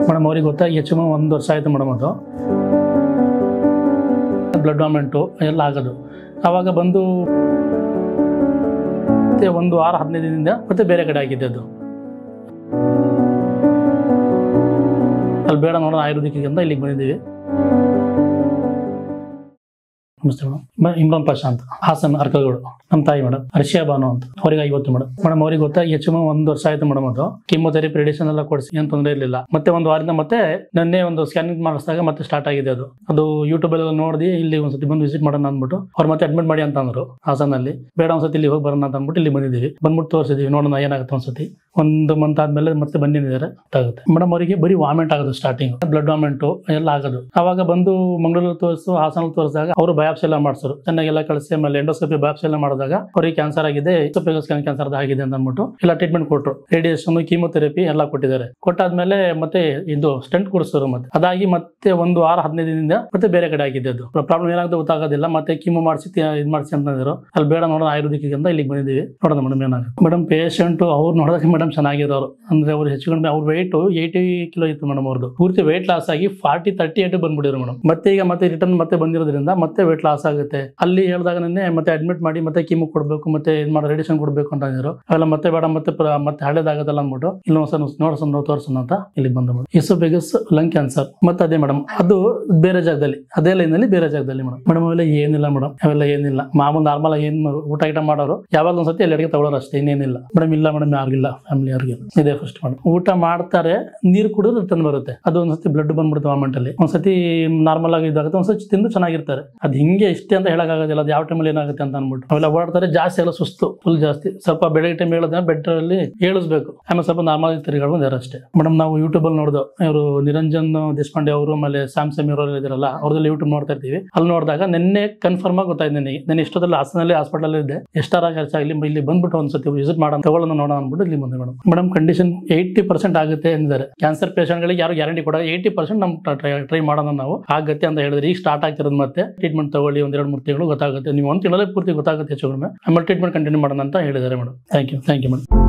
Madam ಅವ್ರಿಗೆ ಗೊತ್ತಾ ಹೆಚ್ಚು 1 ವರ್ಷ ಆಯಿತು ಮೇಡಮ್. ಅದು ಬ್ಲಡ್ ಡಾಮೆಂಟು ಎಲ್ಲ ಆಗೋದು. ಆವಾಗ ಬಂದು ಮತ್ತೆ 1 ವಾರ 15 ದಿನದಿಂದ ಮತ್ತೆ ಬೇರೆ ಕಡೆ ಆಗಿದ್ದೆ. ಅದು ಅಲ್ಲಿ ಬೇಡ ನೋಡೋಣ ಆಯುರ್ವೇದಿಕ್ಕಿಗೆ ಅಂತ ಇಲ್ಲಿಗೆ ಬಂದಿದ್ದೀವಿ. ನಮಸ್ತೆ ಮೇಡಮ್. ಇಮ್ರಾನ್ ಪಾಷಾ ಅಂತ, ಹಾಸನ್ ಅರ್ಕಲ್ಗೋಡು. ನಮ್ಮ ತಾಯಿ ಮೇಡಮ್ ಹರ್ಷಿಯಾ ಬಾನು ಅಂತ. ಅವ್ರಿಗೆ 50 ಮೇಡಮ್. ಅವ್ರಿಗೆ ಗೊತ್ತಾ ಹೆಚ್ಚು 1 ವರ್ಷ ಆಯ್ತು ಮೇಡಮ್. ಅದು ಕಿಮೋಥೆರಪಿ ರೇಡಿಯೇಷನ್ ಎಲ್ಲ ಕೊಡಿಸಿ ಏನು ತೊಂದರೆ ಇರಲಿಲ್ಲ. ಮತ್ತೆ 1 ವಾರದಿಂದ ಮತ್ತೆ ನನ್ನೇ ಒಂದು ಸ್ಕ್ಯಾನಿಂಗ್ ಮಾಡಿಸಿದಾಗ ಮತ್ತೆ ಸ್ಟಾರ್ಟ್ ಆಗಿದೆ. ಅದು ಯೂಟ್ಯೂಬ್ ಎಲ್ಲ ನೋಡಿ ಇಲ್ಲಿ ಒಂದ್ಸತಿ ಬಂದು ವಿಸಿಟ್ ಮಾಡೋಣ ಅಂದ್ಬಿಟ್ಟು ಅವ್ರು ಮತ್ತೆ ಅಡ್ಮಿಟ್ ಮಾಡಿ ಅಂತ ಅಂದ್ರು ಹಾಸನಲ್ಲಿ. ಬೇಡ ಒಂದ್ಸತಿ ಇಲ್ಲಿ ಹೋಗಿ ಬರೋಣ ಅಂತ ಅಂದ್ಬಿಟ್ಟು ಇಲ್ಲಿ ಬಂದಿದ್ದೀವಿ. ಬಂದ್ಬಿಟ್ಟು ತೋರಿಸಿದೀವಿ, ನೋಡೋಣ ಏನಾಗುತ್ತೆ ಒಂದ್ಸತಿ. 1 ಮಂತ್ ಆದ್ಮೇಲೆ ಮತ್ತೆ ಬಂದಿದ್ದಾರೆ ಗೊತ್ತಾಗುತ್ತೆ. ಮೇಡಮ್ ಅವರಿಗೆ ಬರೀ ವಾಮಿಟ್ ಆಗೋದು, ಸ್ಟಾರ್ಟಿಂಗ್ ಬ್ಲಡ್ ವಾಮಿಂಟು ಎಲ್ಲ ಆಗೋದು. ಆವಾಗ ಬಂದು ಮಂಗಳೂರು ತೋರಿಸು, ಹಾಸನಲ್ಲಿ ತೋರಿಸಿದಾಗ ಅವರು ಬಯಾಪ್ಸಿ ಎಲ್ಲ ಮಾಡಿಸರು, ಚೆನ್ನಾಗೆಲ್ಲ ಕಳಿಸಿ. ಆಮೇಲೆ ಎಂಡೋಸ್ಕೋಪಿ ಬಯಾಪ್ಸಿ ಎಲ್ಲ ಮಾಡಿದಾಗ ಅವ್ರಿಗೆ ಕ್ಯಾನ್ಸರ್ ಆಗಿದೆ, ಕ್ಯಾನ್ಸರ್ ಆಗಿದೆ ಅಂತ ಅಂದ್ಬಿಟ್ಟು ಎಲ್ಲ ಟ್ರೀಟ್ಮೆಂಟ್ ಕೊಟ್ಟರು. ರೇಡಿಯೇಷನ್, ಕೀಮೋಥೆರಪಿ ಎಲ್ಲ ಕೊಟ್ಟಿದ್ದಾರೆ. ಕೊಟ್ಟಾದ್ಮೇಲೆ ಮತ್ತೆ ಇದು ಸ್ಟೆಂಟ್ ಕೊಡಿಸೋರು. ಮತ್ತೆ ಅದಾಗಿ ಮತ್ತೆ 1 ವಾರ 15 ದಿನದಿಂದ ಮತ್ತೆ ಬೇರೆ ಕಡೆ ಆಗಿದ್ದೆ. ಅದು ಪ್ರಾಬ್ಲಮ್ ಏನಾಗುತ್ತೆ ಗೊತ್ತಾಗೋದಿಲ್ಲ. ಮತ್ತೆ ಕೀಮೋ ಮಾಡಿಸಿ ಇದು ಮಾಡಿಸಿ ಅಂತಂದ್ರು. ಅಲ್ಲಿ ಬೇಡ ನೋಡೋಣ ಆಯುರ್ವೇದಿಕ್ಕಿಗೆ ಅಂತ ಇಲ್ಲಿಗೆ ಬಂದಿದ್ದೀವಿ. ನೋಡೋಣ ಮೇಡಮ್ ಏನಾಗುತ್ತೆ. ಮೇಡಮ್ ಪೇಷಂಟ್ ಅವ್ರು ನೋಡೋದಕ್ಕೆ ಮೇಡಮ್ ಚೆನ್ನಾಗಿರೋರು. ಅಂದ್ರೆ ಅವ್ರು ಹೆಚ್ಚು ಕಡಿಮೆ ಅವ್ರ ವೆಯ್ಟ್ 80 ಕಿಲೋ ಇತ್ತು ಮೇಡಮ್. ಅವ್ರದ್ದು ಪೂರ್ತಿ ವೆಯ್ಟ್ ಲಾಸ್ ಆಗಿ 38 ಬಂದ್ಬಿಟ್ಟಿದ್ರು ಮೇಡಮ್. ಮತ್ತೆ ಈಗ ಮತ್ತೆ ರಿಟರ್ನ್ ಮತ್ತೆ ಬಂದಿರೋದ್ರಿಂದ ಮತ್ತೆ ವೆಯ್ಟ್ ಲಾಸ್ ಆಗುತ್ತೆ. ಅಲ್ಲಿ ಹೇಳಿದಾಗ ಮತ್ತೆ ಅಡ್ಮಿಟ್ ಮಾಡಿ ಮತ್ತೆ ಕೀಮೋ ಕೊಡಬೇಕು, ಮತ್ತೆ ರೇಡಿಯೇಷನ್ ಕೊಡಬೇಕು ಅಂತ ಅಂದಿದ್ರು. ಅವೆಲ್ಲ ಮತ್ತೆ ಬೇಡ, ಮತ್ತೆ ಹಳೇದಾಗತ್ತಲ್ಲ ಅಂದ್ಬಿಟ್ಟು ಇಲ್ಲಿ ನೋಡ್ಸೋಣ ತೋರ್ಸೋಣ ಅಂತ ಇಲ್ಲಿಗೆ ಬಂದ ಮೇಡಮ್. ಇಸೋಫೇಗಸ್ lung cancer. ಮತ್ತೆ ಅದೇ ಮೇಡಮ್, ಅದು ಬೇರೆ ಜಾಗದಲ್ಲಿ, ಅದೇ ಲೈನಲ್ಲಿ ಬೇರೆ ಜಾಗದಲ್ಲಿ ಮೇಡಮ್. ಅವೆಲ್ಲ ಏನಿಲ್ಲ ಮೇಡಮ್, ಅವೆಲ್ಲ ಏನಿಲ್ಲ. ಮಾಮೂಲು ನಾರ್ಮಲ್ ಏನು ಊಟ ಮಾಡೋರು, ಯಾವಾಗ ಒಂದ್ಸತಿ ಎಲ್ಲ ಅಡಿಗೆ ತಗೊಳ್ಳೋರು ಅಷ್ಟೇ, ಇನ್ನೇನಿಲ್ಲ ಮೇಡಮ್. ಇಲ್ಲ ಮೇಡಮ್, ಯಾರಿಗಿಲ್ಲ, ಫ್ಯಾಮಿಲಿ ಅವ್ರಿಗೆ ಇದೇ ಫಸ್ಟ್ ಮೇಡಮ್. ಊಟ ಮಾಡ್ತಾರೆ, ನೀರು ಕುಡಿದ್ರೆ ರಿಟರ್ನ್ ಬರುತ್ತೆ. ಅದು ಒಂದ್ಸತಿ ಬ್ಲಡ್ ಬಂದ್ಬಿಡುತ್ತೆ ವಾಮಿಂಟ್ ಅಲ್ಲಿ. ಒಂದ್ಸತಿ ನಾರ್ಮಲ್ ಆಗಿ ಇದಾಗುತ್ತೆ, ಒಂದ್ಸತಿ ತಿಂದು ಚೆನ್ನಾಗಿರ್ತಾರೆ. ಅದು ಹಿಂಗೆ ಇಷ್ಟೇ ಅಂತ ಹೇಳಕ್ಕಾಗೋದಿಲ್ಲ, ಅದು ಯಾವ ಟೈಮಲ್ಲಿ ಏನಾಗುತ್ತೆ ಅಂತ ಅಂದ್ಬಿಟ್ಟು. ಅವೆಲ್ಲ ಓಡಾಡ್ತಾರೆ, ಜಾಸ್ತಿ ಎಲ್ಲ ಸುಸ್ತು ಫುಲ್ ಜಾಸ್ತಿ. ಸ್ವಲ್ಪ ಬೆಳಗ್ಗೆ ಟೈಮ್ ಹೇಳೋದನ್ನ ಬೆಡ್ ಅಲ್ಲಿ ಹೇಳಿಸ್ಬೇಕು, ಆಮೇಲೆ ಸ್ವಲ್ಪ ನಾರ್ಮಲ್ ತಿರುಗಾಡೋದು ಅಷ್ಟೇ ಮೇಡಮ್. ನಾವು ಯೂಟ್ಯೂಬ್ ಅಲ್ಲಿ ನೋಡ್ದು, ಇವರು ನಿರಂಜನ್ ದೇಶಪಾಂಡೆ ಅವರು, ಆಮೇಲೆ ಸ್ಯಾಮ್ಸಮ್ ಇರೋರು ಇದಾರಲ್ಲ, ಅವ್ರದ್ದು ಯೂಟ್ಯೂಬ್ ನೋಡ್ತಾ ಇರ್ತೀವಿ. ಅಲ್ಲಿ ನೋಡಿದಾಗ ನಿನ್ನೆ ಕನ್ಫರ್ಮ್ ಆಗಿ ಗೊತ್ತಾಯ್ತು ನನಗೆ. ನಾನು ಇಷ್ಟೊತ್ತಲ್ಲಿ ಹಾಸನಲ್ಲಿ ಹಾಸ್ಪಿಟಲ್ ಇದ್ದೆ, ಎಷ್ಟಾರ ಖರ್ಚಾಗಲಿ ಇಲ್ಲಿ ಬಂದ್ಬಿಟ್ಟು ಒಂದ್ಸತಿ ವಿಸಿಟ್ ಮಾಡೋಣ, ತಗೊಳ್ಳೋಣ ನೋಡೋಣ ಅಂದ್ಬಿಟ್ಟು ಇಲ್ಲಿ ಬಂದೆ ಮೇಡಮ್. ಕಂಡೀಷನ್ 80% ಆಗುತ್ತೆ ಎಂದಿದ್ದಾರೆ. ಕ್ಯಾನ್ಸರ್ ಪೇಷಂಟ್ ಗಳಿಗೆ ಯಾರು ಗ್ಯಾರಂಟಿ ಕೊಡ, 80% ನಮ್ ಟ್ರೈ ಮಾಡೋಣ ನಾವು ಆಗುತ್ತೆ ಅಂತ ಹೇಳಿದ್ರೆ. ಈಗ ಸ್ಟಾರ್ಟ್ ಆಗ್ತಿರೋದು ಮತ್ತೆ ಟ್ರೀಟ್ಮೆಂಟ್ ತಗೊಳ್ಳಿ, 1-2-3 ತಿಂಗಳು ಗೊತ್ತಾಗುತ್ತೆ. ನೀವು 1 ತಿಂಗಳಲ್ಲೇ ಪೂರ್ತಿ ಗೊತ್ತಾಗುತ್ತೆ ಹೆಚ್ಚು ಕಡಿಮೆ. ಆಮೇಲೆ ಟ್ರೀಟ್ಮೆಂಟ್ ಕಂಟಿನ್ಯೂ ಮಾಡೋಣ ಅಂತ ಹೇಳಿದ್ದಾರೆ ಮೇಡಮ್. Thank you madam.